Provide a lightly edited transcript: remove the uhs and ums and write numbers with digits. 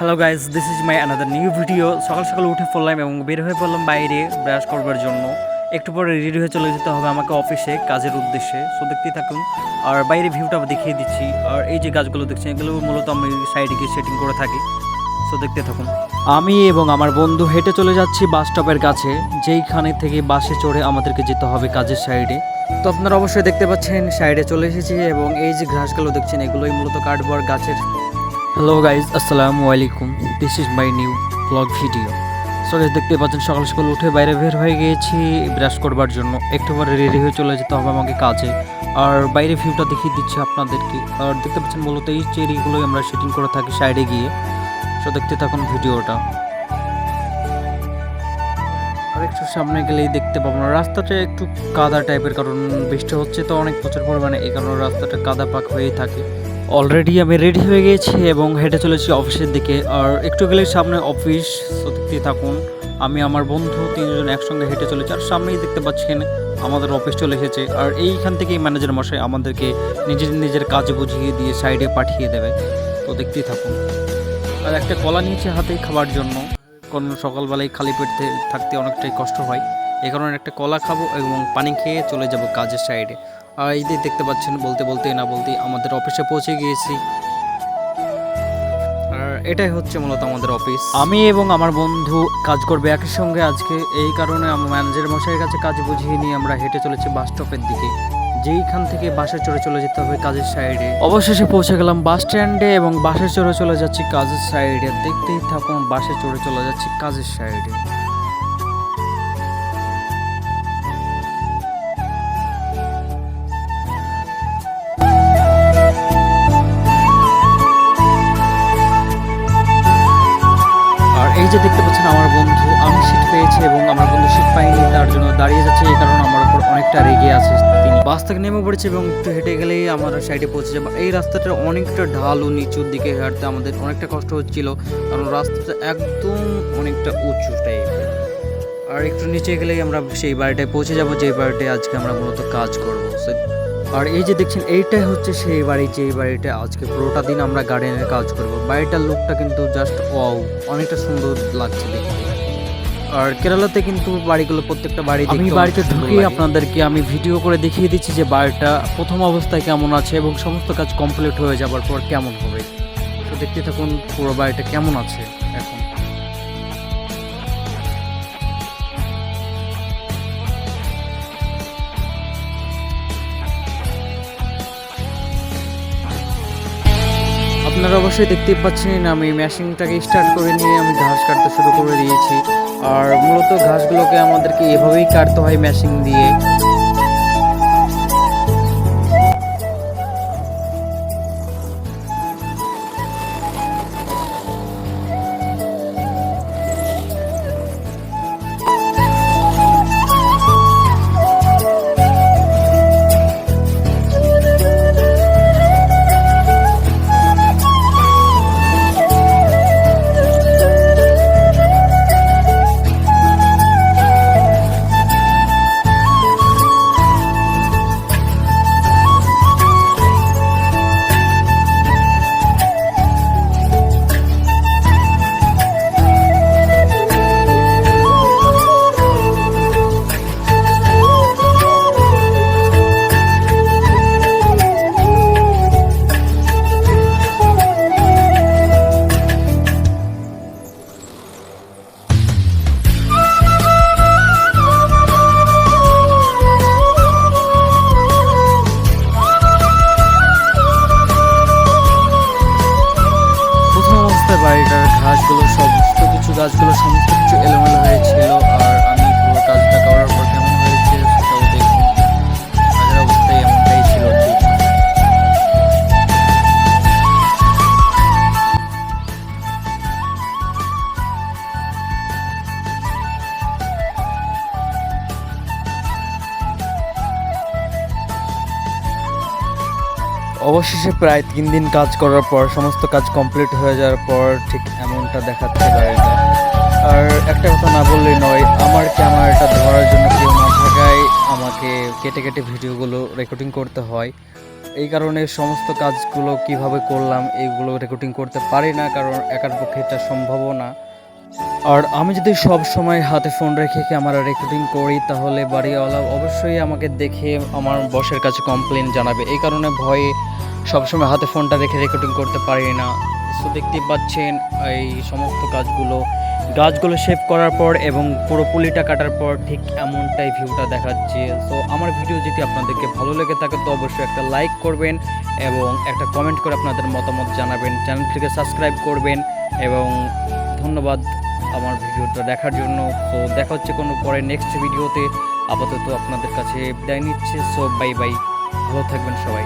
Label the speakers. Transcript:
Speaker 1: Hello guys, this is my another new video. সকাল সকাল উঠে পড়লাম এবং বের হয়ে পড়লাম বাইরে ব্রাশ করবার জন্য। একটু পরে রেডি হয়ে চলে যেতে হবে আমাকে অফিসে কাজের উদ্দেশ্যে। সো দেখতেই থাকুন আর বাইরে ভিউটা দেখিয়ে দিচ্ছি। আর এই যে গাছগুলো দেখছেন, এগুলো মূলত আমি সাইডে গিয়ে সেটিং করে থাকি। সো দেখতে থাকুন। আমি এবং আমার বন্ধু হেঁটে চলে যাচ্ছি বাস স্টপের কাছে, যেইখানে থেকে বাসে চড়ে আমাদেরকে যেতে হবে কাজের সাইডে। তো আপনারা অবশ্যই দেখতে পাচ্ছেন সাইডে চলে এসেছি এবং এই যে ঘাসগুলো দেখছেন, এগুলোই মূলত কাঠবর গাছের। হ্যালো গাইজ, আসসালামু আলাইকুম। This is my new blog video. So guys, দেখতে পাচ্ছেন সকাল সকাল উঠে বাইরে বের হয়ে গিয়েছি ব্রাশ করবার জন্য। একটু পরে রেডি হয়ে চলে যেতে হবে আমাকে কাজে। আর বাইরে ভিউটা দেখিয়ে দিচ্ছি আপনাদেরকে। আর দেখতে পাচ্ছেন মূলত এই চেরিগুলোই আমরা সেটিং করে থাকি সাইডে গিয়ে। সো দেখতে থাকুন ভিডিওটা। আর একটু সামনে গেলেই দেখতে পাবো না, রাস্তাটা একটু কাদা টাইপের, কারণ বৃষ্টি হচ্ছে তো অনেক প্রচুর পরিমাণে, এই কারণে রাস্তাটা কাদা পাক হয়েই থাকে। অলরেডি আমি রেডি হয়ে গিয়েছি এবং হেঁটে চলেছি অফিসের দিকে। আর একটু গেলে সামনে অফিস। সো দেখতে থাকুন। আমি আমার বন্ধু তিনজন একসঙ্গে হেঁটে চলেছি। আর সামনেই দেখতে পাচ্ছেন আমাদের অফিস চলে এসেছে। আর এইখান থেকেই ম্যানেজার মশাই আমাদেরকে নিজের নিজের কাজ বুঝিয়ে দিয়ে সাইডে পাঠিয়ে দেবে। তো দেখতেই থাকুন। আর একটা কলা নিয়েছে হাতে খাবার জন্য, কারণ সকালবেলায় খালি পেট থাকতে অনেকটাই কষ্ট হয়। এই কারণে একটা কলা খাবো এবং পানি খেয়ে চলে যাব কাজের সাইডে। আর এই যে দেখতে পাচ্ছেন, বলতে বলতে না বলতেই আমাদের অফিসে পৌঁছে গিয়েছি। আর এটাই হচ্ছে মূলত আমাদের অফিস। আমি এবং আমার বন্ধু কাজ করবে একই সঙ্গে আজকে, এই কারণে আমার ম্যানেজার মশাইয়ের কাছে কাজ বুঝিয়ে নিয়ে আমরা হেঁটে চলেছি বাস স্টপের দিকে, যেইখান থেকে বাসে চড়ে চলে যেতে হবে কাজের সাইডে। অবশেষে পৌঁছে গেলাম বাস স্ট্যান্ডে এবং বাসে চড়ে চলে যাচ্ছি কাজের সাইডে। দেখতেই থাকুন, বাসে চড়ে চলে যাচ্ছি কাজের সাইডে। আর এই যে দেখতে পাচ্ছেন আমার বন্ধু, আমি সিট পেয়েছি এবং আমার বন্ধু সিট পাইনি, তার জন্য দাঁড়িয়ে যাচ্ছে। এই কারণে আমার উপর অনেকটা রেগে আছে তিনি। বাস থেকে নেমে পড়েছে এবং একটু হেঁটে গেলেই আমার সাইডে পৌঁছে যাবে। এই রাস্তাটা অনেকটা ঢাল ও নিচুর দিকে হাঁটতে আমাদের অনেকটা কষ্ট হচ্ছিল, কারণ রাস্তাটা একদম অনেকটা উঁচু টাইপের। আর একটু নিচে গেলেই আমরা সেই বাড়িটায় পৌঁছে যাব, যেই বাড়িটায় আজকে আমরা মূলত কাজ করব। আর এই যে দেখছেন, এইটাই হচ্ছে সেই বাড়ি, যেই বাড়িটা আজকে পুরোটা দিন আমরা গার্ডেনের কাজ করব। বাড়িটার লুকটা কিন্তু জাস্ট ওয়াও, অনেকটা সুন্দর লাগছে দেখতে। আর কেরালাতে কিন্তু বাড়িগুলো প্রত্যেকটা বাড়ি, আমি বাড়িতে ঢুকে আপনাদেরকে আমি ভিডিও করে দেখিয়ে দিচ্ছি যে বাড়িটা প্রথম অবস্থায় কেমন আছে এবং সমস্ত কাজ কমপ্লিট হয়ে যাবার পর কেমন হবে। তো দেখতে থাকুন পুরো বাড়িটা কেমন আছে এখন। আপনারা অবশ্যই দেখতেই পাচ্ছেন আমি মেশিনটাকে স্টার্ট করে নিয়ে আমি ঘাস কাটতে শুরু করে দিয়েছি। আর মূলত ঘাসগুলোকে আমাদেরকে এভাবেই কাটতে হয় মেশিন দিয়ে। বাড়িটার ঘাসগুলো সমস্ত কিছু গাছগুলো সমস্ত কিছু এলোমেলো হয়েছিল। আর আমি পুরো কাজটা করার পর কেমন হয়েছে সেটাও দেখুন। কাজের অবস্থায় এমনটাই ছিল ঠিক। অবশেষে প্রায় 3 দিন কাজ করার পর সমস্ত কাজ কমপ্লিট হয়ে যাওয়ার পর ঠিক এমনটা দেখাচ্ছে বাড়িটা। আর একটা কথা না বললেই নয়, আমার ক্যামেরাটা ধরার জন্য কেউ না থাকায় আমাকে কেটে কেটে ভিডিওগুলো রেকর্ডিং করতে হয়। এই কারণে সমস্ত কাজগুলো কিভাবে করলাম এইগুলো রেকর্ডিং করতে পারি না, কারণ একার পক্ষে এটা সম্ভবও না। আর আমি যদি সব সময় হাতে ফোন রেখে ক্যামেরা রেকর্ডিং করি তাহলে বাড়িওয়ালা অবশ্যই আমাকে দেখে আমার বসের কাছে কমপ্লেন জানাবে। এই কারণে ভয়ে সবসময় হাতে ফোনটা রেখে রেকর্ডিং করতে পারি না। সো দেখতে পাচ্ছেন এই সমস্ত গাছগুলো শেভ করার পর এবং পুরো পুলিটা কাটার পর ঠিক এমনটাই ভিউটা দেখাচ্ছে। সো আমার ভিডিও যদি আপনাদেরকে ভালো লেগে থাকে তো অবশ্যই একটা লাইক করবেন এবং একটা কমেন্ট করে আপনাদের মতামত জানাবেন, চ্যানেলটিকে সাবস্ক্রাইব করবেন এবং ধন্যবাদ আমার ভিডিওটা দেখার জন্য। তো দেখা হচ্ছে কোনো পরে নেক্সট ভিডিওতে। আপাতত আপনাদের কাছে বিদায় নিচ্ছে। সো বাই বাই, ভালো থাকবেন সবাই।